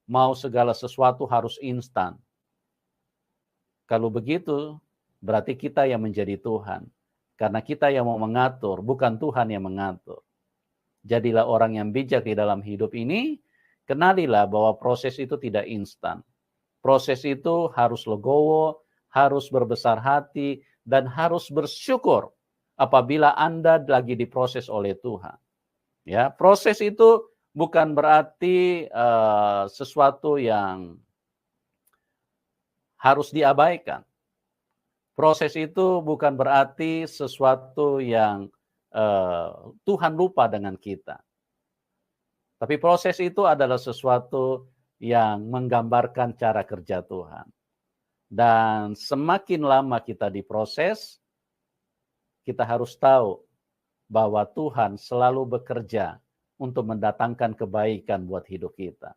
mau segala sesuatu harus instan. Kalau begitu, berarti kita yang menjadi Tuhan. Karena kita yang mau mengatur, bukan Tuhan yang mengatur. Jadilah orang yang bijak di dalam hidup ini, kenalilah bahwa proses itu tidak instan. Proses itu harus legowo, harus berbesar hati, dan harus bersyukur apabila Anda lagi diproses oleh Tuhan. Ya, proses itu bukan berarti sesuatu yang harus diabaikan. Proses itu bukan berarti sesuatu yang Tuhan lupa dengan kita. Tapi proses itu adalah sesuatu yang menggambarkan cara kerja Tuhan. Dan semakin lama kita diproses, kita harus tahu bahwa Tuhan selalu bekerja untuk mendatangkan kebaikan buat hidup kita.